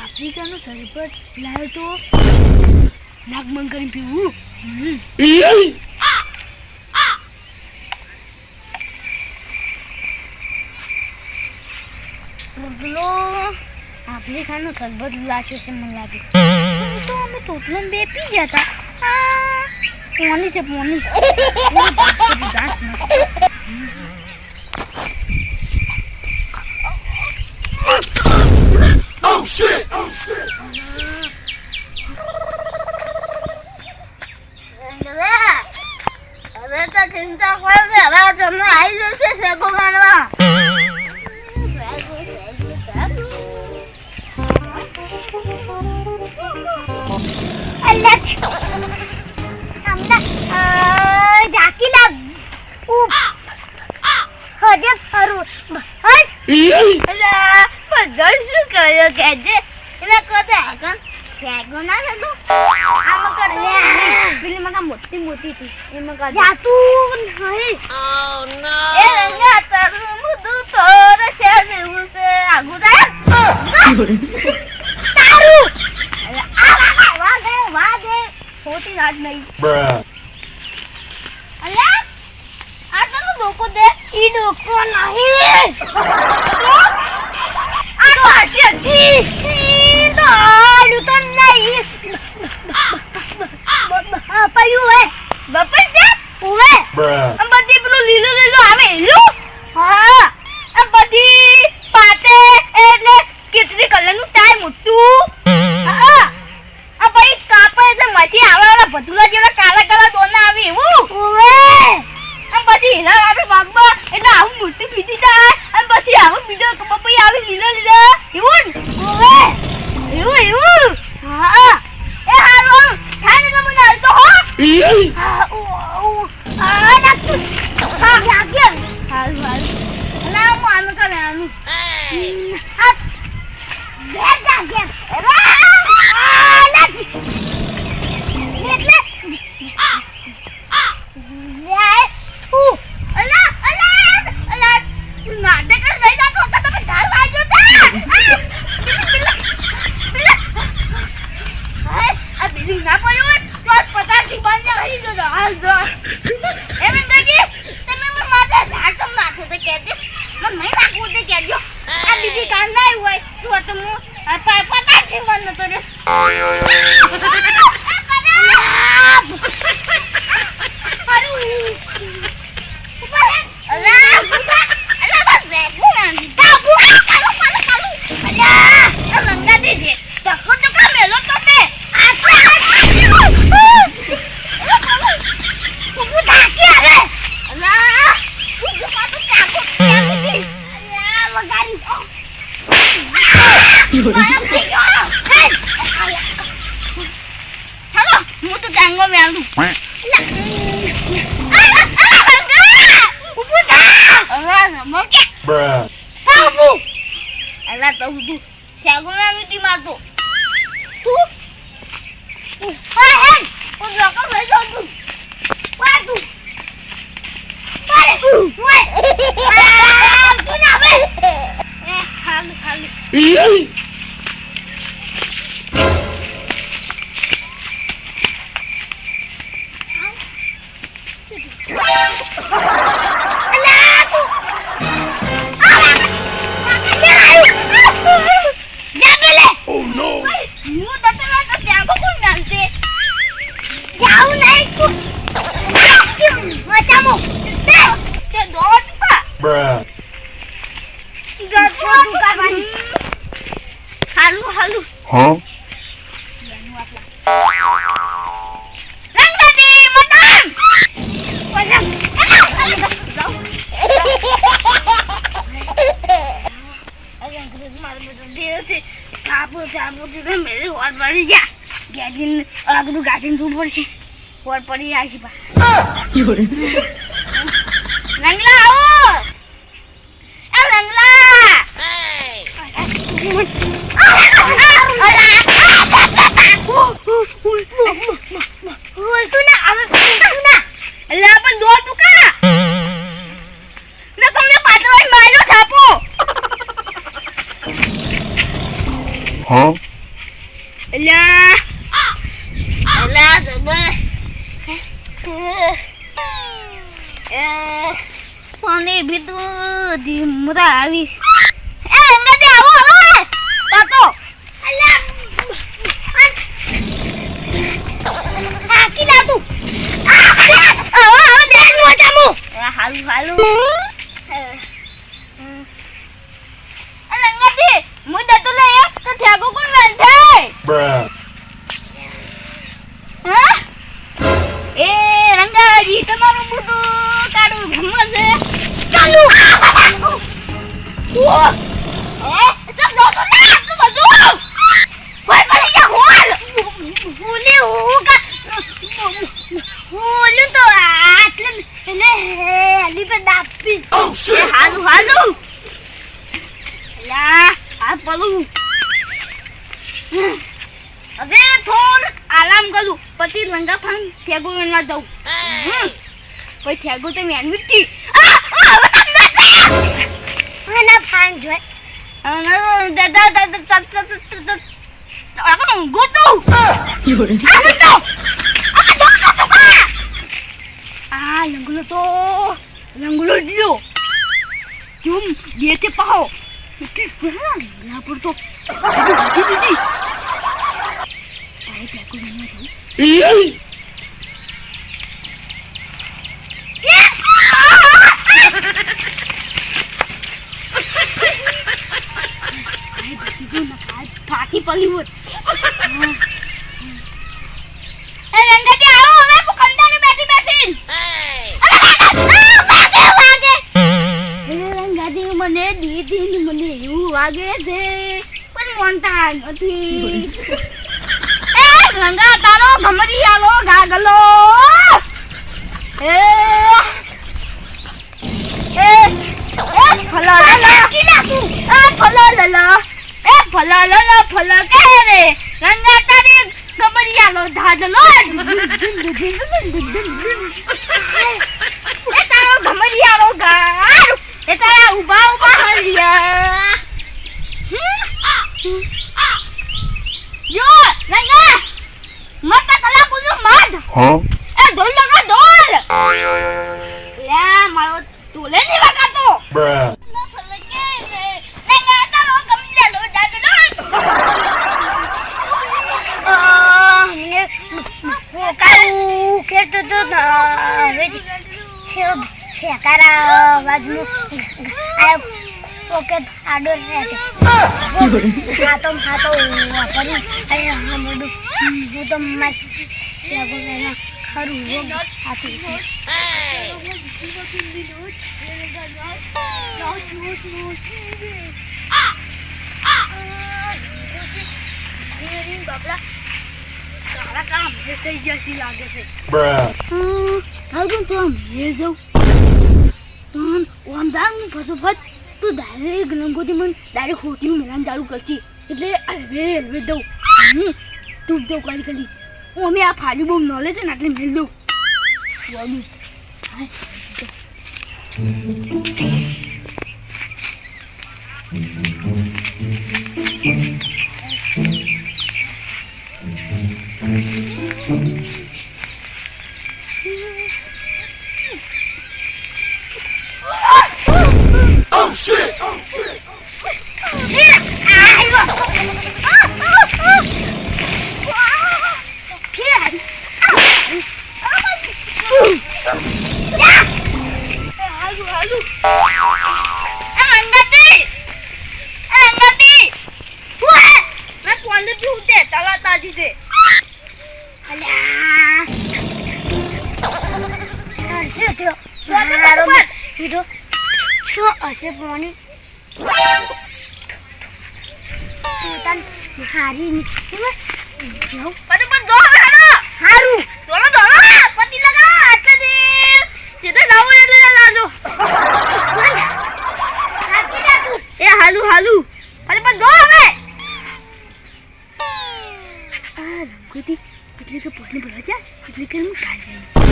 આફ્રિકાનો સરબત લાવ્યો તો નાગમન કરીને પીવું. બગલો આફ્રિકાનો સરબત લાવ્યો છે મને લાગે. તો અમે તોતલો બે પી ગયા હતા. પોની છે પોની. Oh shit! હવે તો ચિંતા કરો કે હવે તમને આવી જશે શેકો મારવા. મોટી મોટી હતી એમાં જાતું નહીં. Oh no! એ રંગા તારું મુદુ તોર શેર જેવું છે આગુ તારું. વાગે ખોટી રાત નહીં. અલે આ તો ડોકો દે. ઈ ડોકો નહીં. આ તો હાથી ઈ તો આડું તો નહીં. પયું હે બપન છે ઓવે. આ બધી પેલું લીલો લીલો આવે લીલું. હા આ બધી પાતે એટલે કેટલી કલરનું ટાઈ મોટું. હા આ ભાઈ કાપે એટલે મથી આવે વાળા ભતુલા જેવા કાલા કાલા દોના આવે એવું. ઓવે આ બધી હીરા આવે વાગમાં એટલે આવું મોટું પીધી જાય અને પછી આવું બીજો કપઈ આવે લીલો લીલો એવું. ઓવે એવું એવું. હા એ હાલો ખાને તો મને હાલ તો હો. Hello, હું તો ગાંગો મે આવું. અલા તો હું સાગો મે આવીતી મારતો. તું હા હે ઓ લોકો લઈ જાવ તું. વા તું. પારે તું. ઓય. તું ના બે. ખાલી ખાલી. Huh? Laban એલા એલા જબે પાણી ભીતું ધીમરા આવી એ અંગાજી આવો હવે પાતો અલ્યા આ કી લાતું હવે દેન મોટામુ હાલુ હાલુ અલે અંગાજી મુદા તો લે તો થેગો કોણ વેંઠે હા એ રંગાજી તમારું બધું કાઢું ગમે છે ચાલુ ઓ એ તો દો તો ના તું બધું કોઈ પડી જા હોલ ઓલે હોગા ઓલે તો આટલે ને અલી પર દાપી Oh shit! હાલુ હાલુ લા આ પલું હવે થોડ આરામ કરું પછી લંગા ફાન થેગો વેણવા દઉં કોઈ થેગો તો મેન મિટ્ટી ના ફાન જોય દાદા દાદા ગોતો આ લંગલો દિયો તું બેઠે પાહો ના પડતો દીદી તારે થેગો વેણવા દઉં ફાટી પડી હોત એ રંગાજી આવો હવે પુકંદાને બેઠી બેઠી વાગે એ રંગાજી મને દીદી મને એવું વાગે છે પણ મોનતા નથી એ રંગા તારો ભમરી આલો ગાગલો એ ફલાલા કિલાતું આ ફલાલા એ ફલાલા ફલા કે રે રંગા તારી ગમરિયાલો ધાજલો એ તારો ગમરિયાલો ગાર એ તારા ઉભા ઉભા હરિયા જો રંગા મત કલા કુનો મત એ ઢોલ લગા ઢોલ લે મારો ઢોલે ની વગાતો ઓકે આડો રહેતે હાતો વાપરી અરે હમડું હું તો મસ સેગોના ખરું હો હાથી બાબલા સારા કામ થઈ જશે લાગે છે હવે તો મેં જાઉં પણ ઓમદાન ફટોફટ તું ડાયરેક્ટ લંગોથી મને ડાયરેક્ટ હોતીનું મેળાને ચાલુ કરતી એટલે હલવે દઉં તું દઉં કરી અમે આ ફાડી બહુ નોલેજ છે ને એટલે મેળ દઉં Oh shit! હશે પાણી હારી જાઉં પછી પણ દો હારું દોડો દોડો પતિ લગા આટલે દે જેતે લાવો એટલે લાજો એ હાલુ હાલુ પછી પણ દો હવે આ ગોતી એટલે કે પોટને ભરવા જા એટલે કે હું ખાઈ જાય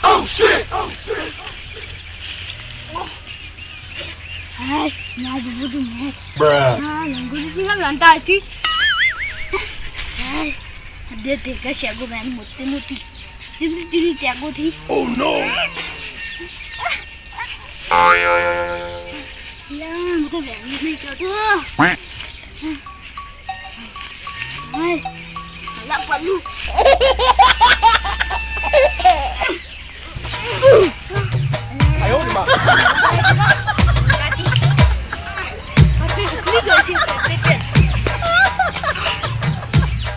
Oh shit! Bruh. Oh no! Quack.